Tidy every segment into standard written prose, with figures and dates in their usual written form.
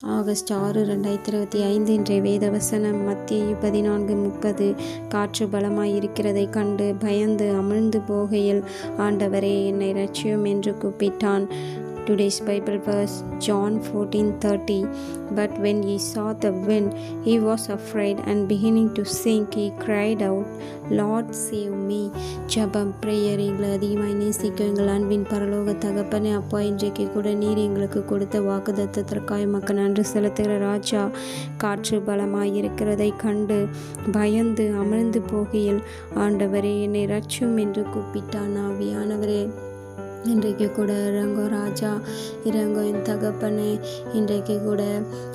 August 6, 2025 இன்றைய வேத வசனம் மத்தேயு 14:30. காற்று பலமாய் இருக்கிறதைக் கண்டு பயந்து அமிழ்ந்து போகையில், ஆண்டவரே என்னை இரட்சியும் என்று கூப்பிட்டான். Today's Bible verse, John 14:30. But when he saw the wind, he was afraid, and beginning to sink, he cried out, Lord, save me. ஜெபம். பிரேயர். எங்களை அதிகமாக நேசிக்க எங்கள் அன்பின் பரலோக தகப்பனே, அப்பா, இன்றைக்கு கூட நீர் எங்களுக்கு கொடுத்த வாக்குத்தத்தத்திற்காக உமக்கு நன்றி செலுத்துகிற ராஜா. காற்று பலமாய் இருக்கிறதை கண்டு பயந்து அமிழ்ந்து போகையில், ஆண்டவரே என்னை இரட்சியும் என்று கூப்பிட்டான். ஆவியானவரே, இன்றைக்கு கூட இறங்கோ ராஜா, இறங்கோ என் தகப்பனே. இன்றைக்கு கூட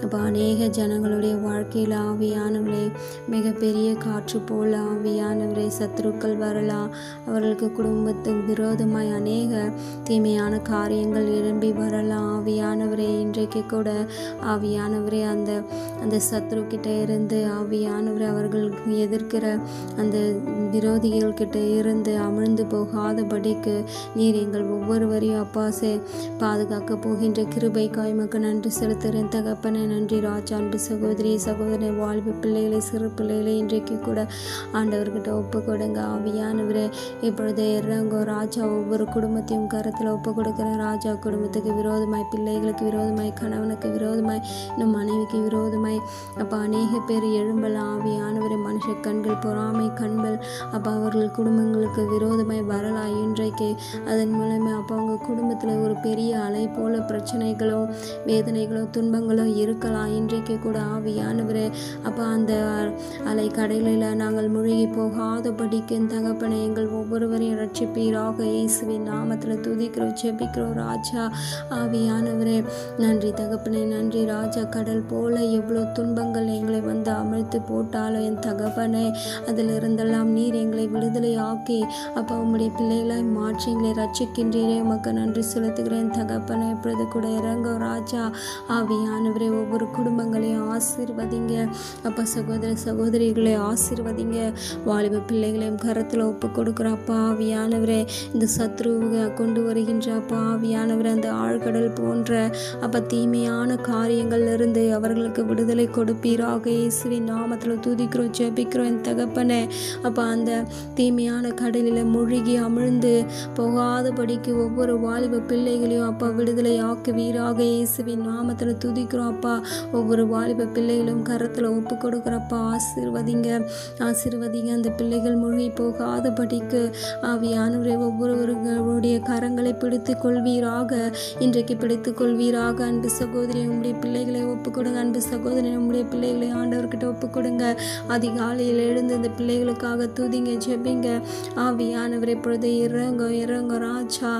அப்போ அநேக ஜனங்களுடைய வாழ்க்கையில் ஆவியானவரே, மிகப்பெரிய காற்று போல ஆவியானவரே சத்துருக்கள் வரலாம். அவர்களுக்கு குடும்பத்துக்கு விரோதமாய் அநேக தீமையான காரியங்கள் எழும்பி வரலாம். ஆவியானவரே, இன்றைக்கு கூட ஆவியானவரே அந்த சத்ருக்கிட்ட இருந்து ஆவியானவரே, அவர்களுக்கு எதிர்க்கிற அந்த விரோதிகள்கிட்ட இருந்து அமிழ்ந்து போகாதபடிக்கு நீர் எங்கள் ஒவ்வொருவரையும் அப்பாசே பாதுகாக்க போகின்ற கிருபைக்காய் உமக்கு நன்றி செலுத்துகிறேன் தகப்பனே. நன்றி ராஜா. அன்பு சகோதரி சகோதரனை, வாழ்வு பிள்ளைகளை, சிறு பிள்ளைகளை இன்றைக்கு கூட ஆண்டவர்கிட்ட ஒப்பு கொடுங்க. ஆவியானவரே, இப்பொழுதே இறங்கோ ராஜா. ஒவ்வொரு குடும்பத்தையும் கருத்தில் ஒப்பு கொடுக்குற ராஜா. குடும்பத்துக்கு விரோதமாய், பிள்ளைகளுக்கு விரோதமாய், கணவனுக்கு விரோதமாய், நம் மனைவிக்கு விரோதமாய் அப்போ அநேக பேர் எழும்பலாம். ஆவியானவரே, மனுஷ கண்கள், பொறாமை கண்கள் அப்போ அவர்கள் குடும்பங்களுக்கு விரோதமாய் வரலாம். இன்றைக்கு அதன் மூலமே அப்போ அவங்க குடும்பத்தில் ஒரு பெரிய அலை போல பிரச்சனைகளோ வேதனைகளோ துன்பங்களோ இருக்கலாம். இன்றைக்கு கூட ஆவியானவரே, அப்போ அந்த அலை கடலில் நாங்கள் மூழ்கி போகாதபடிக்கு தகப்பனை எங்கள் ஒவ்வொருவரையும் ரட்சிப்பீராக. இயேசுவின் நாமத்தில் துதிக்கிறோம், ஜெபிக்கிறோம் ராஜா. ஆவியானவரே, நன்றி தகப்பனே, நன்றி ராஜா. கடல் போல எவ்வளோ துன்பங்கள் எங்களை வந்து அமிழ்த்து போட்டாலும் என் தகப்பனே, அதில் இருந்தெல்லாம் நீர் எங்களை விடுதலை ஆக்கி அப்போ உம்முடைய பிள்ளைகளாய் மாற்றி எங்களை ரட்சிக்கின்றீரே. உமக்கு நன்றி செலுத்துகிறேன் தகப்பனே. இப்பொழுது கூட இறங்கோ ராஜா. ஆவியானவரே, ஒவ்வொரு குடும்பங்களையும் ஆசீர்வதிங்க அப்பா. சகோதர சகோதரிகளை ஆசீர்வதிங்க. வாலிப பிள்ளைகளையும் கரத்தில் ஒப்பு கொடுக்குற அப்பா. ஆவியானவரே, இந்த சத்ருவை கொண்டு வருகின்ற அப்பா ஆவியானவரே, அந்த ஆழ்கடல் போன்ற அப்போ தீமையான காரியங்கள் இருந்து அவர்களுக்கு விடுதலை கொடுப்பீராக. இயேசுவின் நாமத்தில் துதிக்கிறோம், ஜெபிக்கிறோம் என் தகப்பனே. அப்போ அந்த தீமையான கடலில் மூழ்கி அமிழ்ந்து போகாதபடிக்கு ஒவ்வொரு வாலிப பிள்ளைகளையும் அப்பா விடுதலை ஆக்குவீராக. இயேசுவின் நாமத்தில் துதிக்கிறோம் அப்பா. ஒவ்வொரு வாலிப பிள்ளைகளும் கரத்தில் ஒப்பு கொடுக்குறப்பா. ஆசீர்வதிங்க, ஆசீர்வதிங்க. அந்த பிள்ளைகள் மூழ்கி போகாதபடிக்கு ஆவியானவரே, ஒவ்வொருவர்களுடைய கரங்களை பிடித்து கொள்வீராக. இன்றைக்கு பிடித்து கொள்வீராக. அன்பு சகோதரி, உங்களுடைய பிள்ளைகளை ஒப்பு கொடுங்க. அன்பு சகோதரி, உங்களுடைய பிள்ளைகளை ஆண்டவர்கிட்ட ஒப்பு கொடுங்க. அதிகாலையில் எழுந்து இந்த பிள்ளைகளுக்காக துதிங்க, ஜெபிங்க. ஆவியானவரை இப்பொழுது இறங்கோ இறங்கோ ராஜா,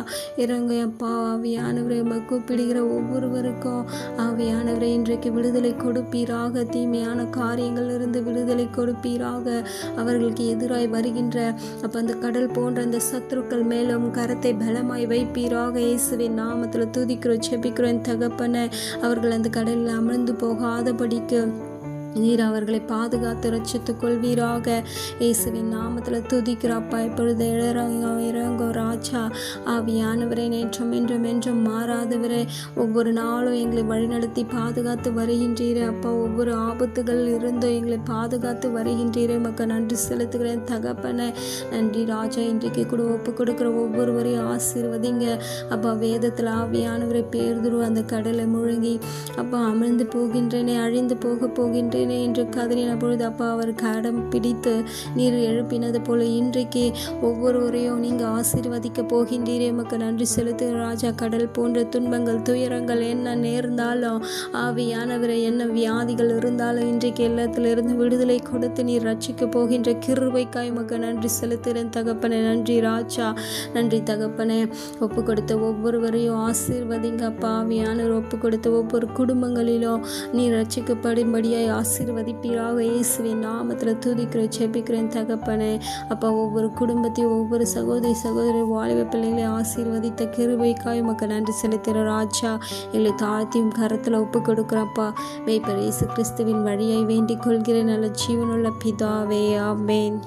இறங்கோ அப்பா. ஆவியானவரை கூப்பிடுகிற ஒவ்வொருவருக்கும் ஆவியானவரை இன்றைக்கு விடுதலை கொடுப்பீராக. தீமையான காரியங்கள் இருந்து விடுதலை கொடுப்பீராக. அவர்களுக்கு எதிராய் வருகின்ற அப்போ அந்த கடல் போன்ற அந்த சத்துருக்கள் மேலும் கரத்தை பலமாய் வைப்பீராக. இயேசுவின் நாமத்தில் துதிக்கிறோம், ஜெபிக்கிறோம் தகப்பனே. அவர்கள் அந்த கடலில் அமிழ்ந்து போகாதபடிக்கு நீர் அவர்களை பாதுகாத்து ரட்சித்துக் கொள்வீராக. இயேசுவின் நாமத்தில் துதிக்கிறப்பா. இப்பொழுது இறங்கோ ராஜா. ஆவியானவரே, நேற்றும் என்றும் என்றும் மாறாதவரே, ஒவ்வொரு நாளும் எங்களை வழிநடத்தி பாதுகாத்து வருகின்றீரே அப்பா. ஒவ்வொரு ஆபத்துகள் இருந்தும் எங்களை பாதுகாத்து வருகின்றீரே. உமக்கு நன்றி செலுத்துகிறேன் தகப்பனே. நன்றி ராஜா. இன்றைக்கு கூட ஒப்பு கொடுக்குற ஒவ்வொருவரையும் ஆசீர்வதிங்க அப்பா. வேதத்தில் ஆவியானவரை பேர்துரு அந்த கடலை முழுங்கி அப்பா அமிழ்ந்து போகின்றேனே, அழிந்து போகின்றேன் என்று கதறின பொழுது அப்பா அவர் கடம் பிடித்து நீர் எழுப்பினது போல இன்றைக்கு ஒவ்வொருவரையும் நீங்கள் ஆசீர்வதிக்க போகின்றீரே. உமக்கு நன்றி செலுத்துகிற ராஜா. கடல் போன்ற துன்பங்கள், துயரங்கள் என்ன நேர்ந்தாலும் ஆவியானவரை, என்ன வியாதிகள் இருந்தாலும் இன்றைக்கு எல்லாத்திலிருந்து விடுதலை கொடுத்து நீர் ரட்சிக்க போகின்ற கிருபைக்காய் உமக்கு நன்றி செலுத்துகிறேன் தகப்பனே. நன்றி ராஜா, நன்றி தகப்பனே. ஒப்பு கொடுத்த ஒவ்வொருவரையும் ஆசீர்வதிங்க அப்பா. ஆவியானவர் ஒப்பு கொடுத்த ஒவ்வொரு குடும்பங்களிலும் நீர் ரட்சிக்கப்படும்படியாய் ஆசீர்வதிப்பீராக. இயேசுவின் நாமத்தில் துதிக்கிறேன், ஜெபிக்கிறேன் தகப்பனே. அப்பா, ஒவ்வொரு குடும்பத்தையும் ஒவ்வொரு சகோதரி வாலிப பிள்ளைகளை ஆசீர்வதித்த கிருபைக்காய் உமக்கு நன்றி செலுத்துகிற ராஜா. எங்களை தாழ்த்தியும் கரத்தில் ஒப்பு கொடுக்குறப்பா. மேய்ப்பர் இயேசு கிறிஸ்துவின் வழியை வேண்டிக் கொள்கிறேன் நல்ல ஜீவனுள்ள பிதாவே. ஆமென்.